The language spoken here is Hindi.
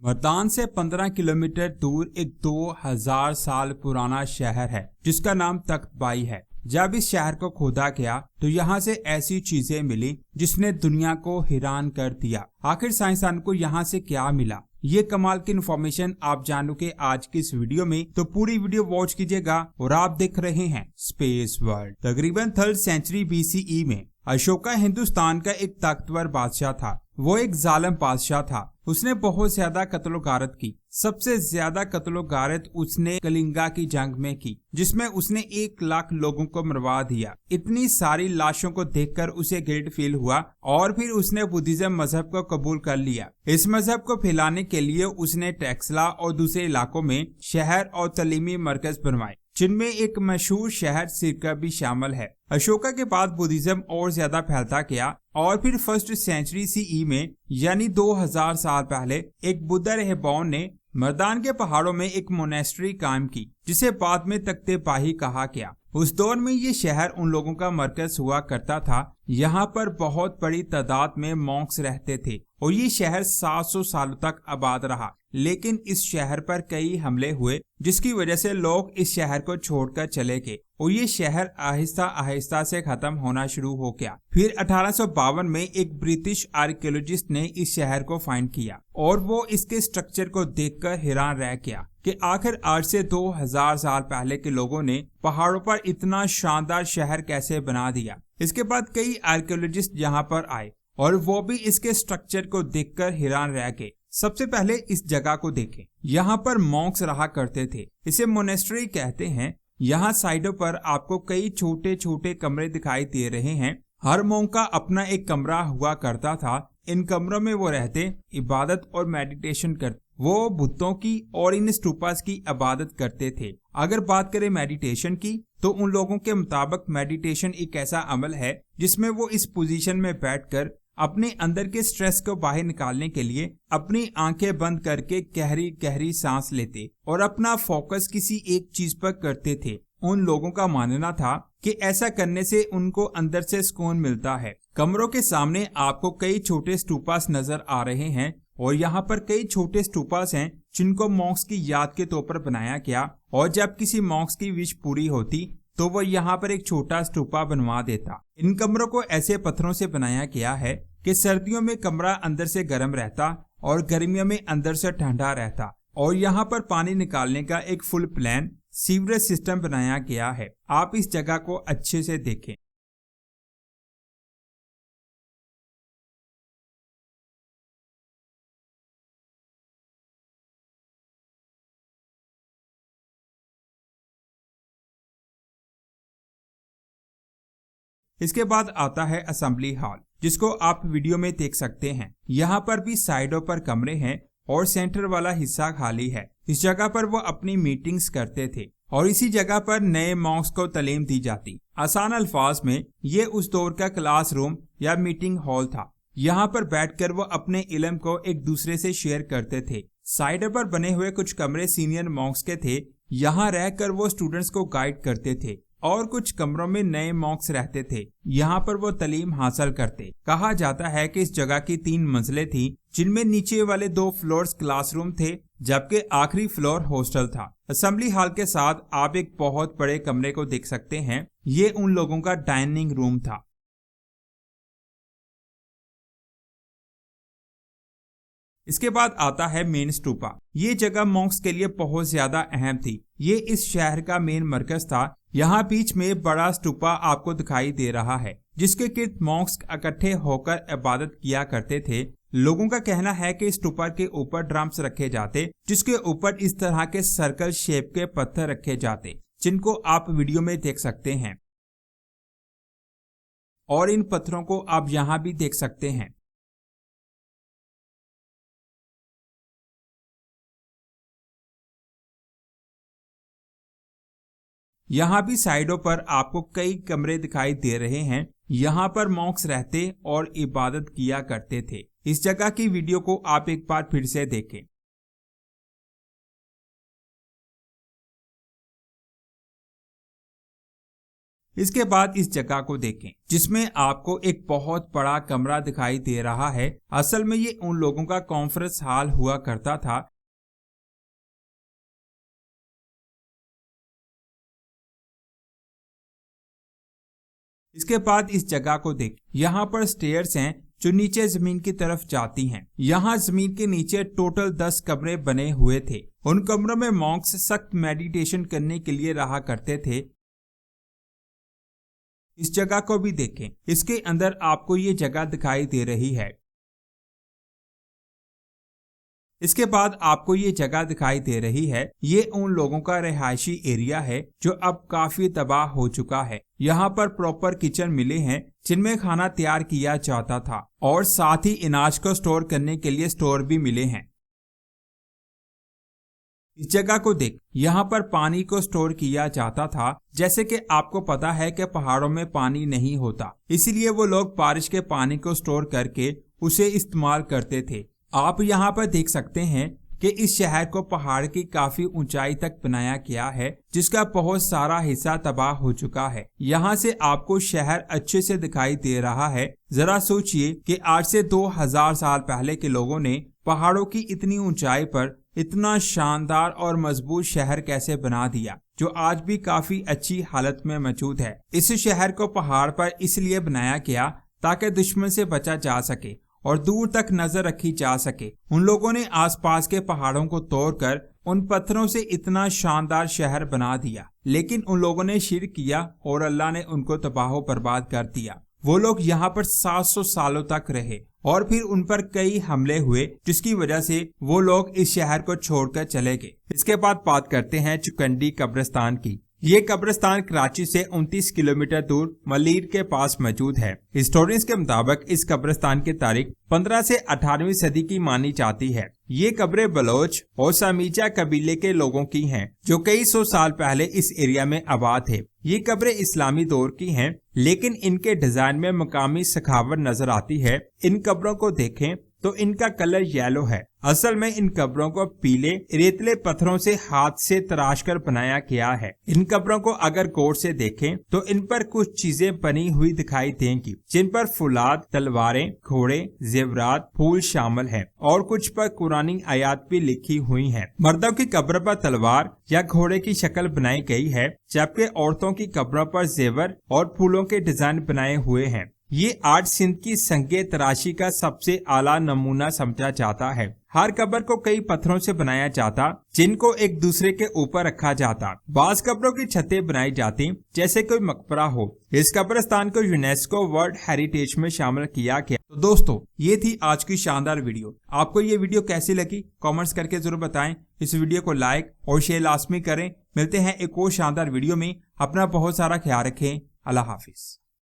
मर्दान से 15 किलोमीटर दूर एक 2000 साल पुराना शहर है जिसका नाम तख्तबाई है। जब इस शहर को खोदा गया तो यहाँ से ऐसी चीजें मिली जिसने दुनिया को हैरान कर दिया। आखिर साइंसदान को यहाँ से क्या मिला, ये कमाल की इन्फॉर्मेशन आप जानोगे आज की इस वीडियो में, तो पूरी वीडियो वॉच कीजिएगा। और आप देख रहे हैं स्पेस वर्ल्ड। तकरीबन 3rd सेंचुरी BCE में अशोका हिंदुस्तान का एक ताकतवर बादशाह था। वो एक जालिम बादशाह था। उसने बहुत ज्यादा कत्लो गारत की। सबसे ज्यादा कत्लो गारत उसने कलिंगा की जंग में की, जिसमें उसने 1 लाख लोगों को मरवा दिया। इतनी सारी लाशों को देखकर उसे गिल्ट फील हुआ और फिर उसने बुद्धिज्म मजहब को कबूल कर लिया। इस मजहब को फैलाने के लिए उसने टेक्सला और दूसरे इलाकों में शहर और तालीमी मरकज बनवाए, जिनमें एक मशहूर शहर सिरका भी शामिल है। अशोका के बाद बुद्धिज्म और ज्यादा फैलता गया और फिर 1st सेंचुरी CE में यानी 2000 साल पहले एक बुद्धा रहबान ने मर्दान के पहाड़ों में एक मोनेस्ट्री कायम की, जिसे बाद में तख्तबाई कहा गया। उस दौर में ये शहर उन लोगों का मरकज हुआ करता था। यहाँ पर बहुत बड़ी तादाद में मॉन्क्स रहते थे और ये शहर 700 सालों तक आबाद रहा। लेकिन इस शहर पर कई हमले हुए, जिसकी वजह से लोग इस शहर को छोड़कर चले गए और ये शहर आहिस्ता आहिस्ता से खत्म होना शुरू हो गया। फिर 1852 में एक ब्रिटिश आर्कियोलॉजिस्ट ने इस शहर को फाइंड किया और वो इसके स्ट्रक्चर को देखकर हैरान रह गया कि आखिर आज से 2000 साल पहले के लोगों ने पहाड़ों पर इतना शानदार शहर कैसे बना दिया। इसके बाद कई आर्कियोलॉजिस्ट यहाँ पर आए और वो भी इसके स्ट्रक्चर को देखकर हैरान रह गए। सबसे पहले इस जगह को देखें। यहाँ पर मॉन्क्स रहा करते थे। इसे मोनेस्ट्री कहते हैं। यहाँ साइडों पर आपको कई छोटे छोटे कमरे दिखाई दे रहे हैं। हर मॉन्क का अपना एक कमरा हुआ करता था। इन कमरों में वो रहते, इबादत और मेडिटेशन करते। वो बुतों की और इन स्तूपास की इबादत करते थे। अगर बात करें मेडिटेशन की, तो उन लोगों के मुताबिक मेडिटेशन एक ऐसा अमल है जिसमें वो इस पोजीशन में बैठकर अपने अंदर के स्ट्रेस को बाहर निकालने के लिए अपनी आंखें बंद करके गहरी गहरी सांस लेते और अपना फोकस किसी एक चीज पर करते थे। उन लोगों का मानना था कि ऐसा करने से उनको अंदर से सुकून मिलता है। कमरों के सामने आपको कई छोटे स्तूपास नजर आ रहे हैं और यहाँ पर कई छोटे स्तूपास हैं जिनको मॉन्क्स की याद के तौर पर बनाया गया। और जब किसी मॉन्क्स की विश पूरी होती तो वो यहाँ पर एक छोटा स्तूपा बनवा देता। इन कमरों को ऐसे पत्थरों से बनाया गया है कि सर्दियों में कमरा अंदर से गर्म रहता और गर्मियों में अंदर से ठंडा रहता। और यहाँ पर पानी निकालने का एक फुल प्लान सीवरेज सिस्टम बनाया गया है। आप इस जगह को अच्छे से देखें। इसके बाद आता है असेंबली हॉल, जिसको आप वीडियो में देख सकते हैं। यहाँ पर भी साइडों पर कमरे हैं और सेंटर वाला हिस्सा खाली है। इस जगह पर वो अपनी मीटिंग्स करते थे और इसी जगह पर नए मॉन्क्स को तालीम दी जाती। आसान अल्फाज में ये उस दौर का क्लासरूम या मीटिंग हॉल था। यहाँ पर बैठकर वो अपने इल्म को एक दूसरे से शेयर करते थे। साइडों पर बने हुए कुछ कमरे सीनियर मॉन्क्स के थे। यहाँ रहकर वो स्टूडेंट्स को गाइड करते थे और कुछ कमरों में नए मॉन्क्स रहते थे। यहाँ पर वो तालीम हासिल करते। कहा जाता है कि इस जगह की 3 मंजिलें थी, जिनमें नीचे वाले 2 फ्लोर्स क्लासरूम थे जबकि आखिरी फ्लोर हॉस्टल था। असेंबली हॉल के साथ आप एक बहुत बड़े कमरे को देख सकते हैं। ये उन लोगों का डाइनिंग रूम था। इसके बाद आता है मेन स्तूपा। ये जगह मॉन्क्स के लिए बहुत ज्यादा अहम थी। ये इस शहर का मेन मरकज था। यहाँ बीच में बड़ा स्तूपा आपको दिखाई दे रहा है, जिसके गिर्द मॉन्क्स इकट्ठे होकर इबादत किया करते थे। लोगों का कहना है कि स्तूपा के ऊपर ड्रम्स रखे जाते, जिसके ऊपर इस तरह के सर्कल शेप के पत्थर रखे जाते, जिनको आप वीडियो में देख सकते हैं। और इन पत्थरों को आप यहाँ भी देख सकते हैं। यहाँ भी साइडों पर आपको कई कमरे दिखाई दे रहे हैं। यहाँ पर मॉन्क्स रहते और इबादत किया करते थे। इस जगह की वीडियो को आप एक बार फिर से देखें। इसके बाद इस जगह को देखें जिसमें आपको एक बहुत बड़ा कमरा दिखाई दे रहा है। असल में ये उन लोगों का कॉन्फ्रेंस हॉल हुआ करता था। इसके बाद इस जगह को देख, यहाँ पर स्टेयर्स हैं जो नीचे जमीन की तरफ जाती हैं। यहाँ जमीन के नीचे टोटल 10 कमरे बने हुए थे। उन कमरों में मॉन्क्स सख्त मेडिटेशन करने के लिए रहा करते थे। इस जगह को भी देखें, इसके अंदर आपको ये जगह दिखाई दे रही है। इसके बाद आपको ये जगह दिखाई दे रही है, ये उन लोगों का रिहायशी एरिया है जो अब काफी तबाह हो चुका है। यहाँ पर प्रॉपर किचन मिले हैं जिनमें खाना तैयार किया जाता था और साथ ही अनाज को स्टोर करने के लिए स्टोर भी मिले हैं। इस जगह को देख, यहाँ पर पानी को स्टोर किया जाता था। जैसे कि आपको पता है कि पहाड़ों में पानी नहीं होता, इसीलिए वो लोग बारिश के पानी को स्टोर करके उसे इस्तेमाल करते थे। आप यहाँ पर देख सकते हैं कि इस शहर को पहाड़ की काफी ऊंचाई तक बनाया गया है जिसका बहुत सारा हिस्सा तबाह हो चुका है। यहाँ से आपको शहर अच्छे से दिखाई दे रहा है। जरा सोचिए कि आज से 2000 साल पहले के लोगों ने पहाड़ों की इतनी ऊंचाई पर इतना शानदार और मजबूत शहर कैसे बना दिया जो आज भी काफी अच्छी हालत में मौजूद है। इस शहर को पहाड़ पर इसलिए बनाया गया ताकि दुश्मन से बचा जा सके और दूर तक नजर रखी जा सके। उन लोगों ने आसपास के पहाड़ों को तोड़कर उन पत्थरों से इतना शानदार शहर बना दिया, लेकिन उन लोगों ने शिर्क किया और अल्लाह ने उनको तबाह बर्बाद कर दिया। वो लोग यहाँ पर 700 सालों तक रहे और फिर उन पर कई हमले हुए जिसकी वजह से वो लोग इस शहर को छोड़कर चले गए। इसके बाद बात करते हैं चुकंडी कब्रिस्तान की। ये कब्रिस्तान कराची से 29 किलोमीटर दूर मलीर के पास मौजूद है। हिस्टोरियंस के मुताबिक इस कब्रिस्तान की तारीख 15 से 18वीं सदी की मानी जाती है। ये कब्रें बलोच और समीजा कबीले के लोगों की हैं जो कई सौ साल पहले इस एरिया में आबाद थे। ये कब्रें इस्लामी दौर की हैं, लेकिन इनके डिजाइन में मकामी सखावत नजर आती है। इन कब्रों को देखें तो इनका कलर येलो है। असल में इन कब्रों को पीले रेतले पत्थरों से हाथ से तराश कर बनाया गया है। इन कब्रों को अगर गौर से देखें तो इन पर कुछ चीजें बनी हुई दिखाई देंगी जिन पर फुलाद, तलवारें, घोड़े, जेवरात, फूल शामिल हैं और कुछ पर कुरानी आयात भी लिखी हुई हैं। मर्दों की कब्र पर तलवार या घोड़े की शक्ल बनाई गई है, जबकि औरतों की कब्रों पर जेवर और फूलों के डिजाइन बनाए हुए हैं। ये आर्ट सिंध की संगे तराशी का सबसे आला नमूना समझा जाता है। हर कब्र को कई पत्थरों से बनाया जाता जिनको एक दूसरे के ऊपर रखा जाता। बाज कब्रों की छतें बनाई जाती जैसे कोई मकबरा हो। इस कब्रिस्तान को यूनेस्को वर्ल्ड हेरिटेज में शामिल किया गया। तो दोस्तों, ये थी आज की शानदार वीडियो। आपको ये वीडियो कैसी लगी कमेंट्स करके जरूर बताएं। इस वीडियो को लाइक और शेयर लाजमी करें। मिलते हैं एक और शानदार वीडियो में। अपना बहुत सारा ख्याल रखें। अल्लाह हाफिज।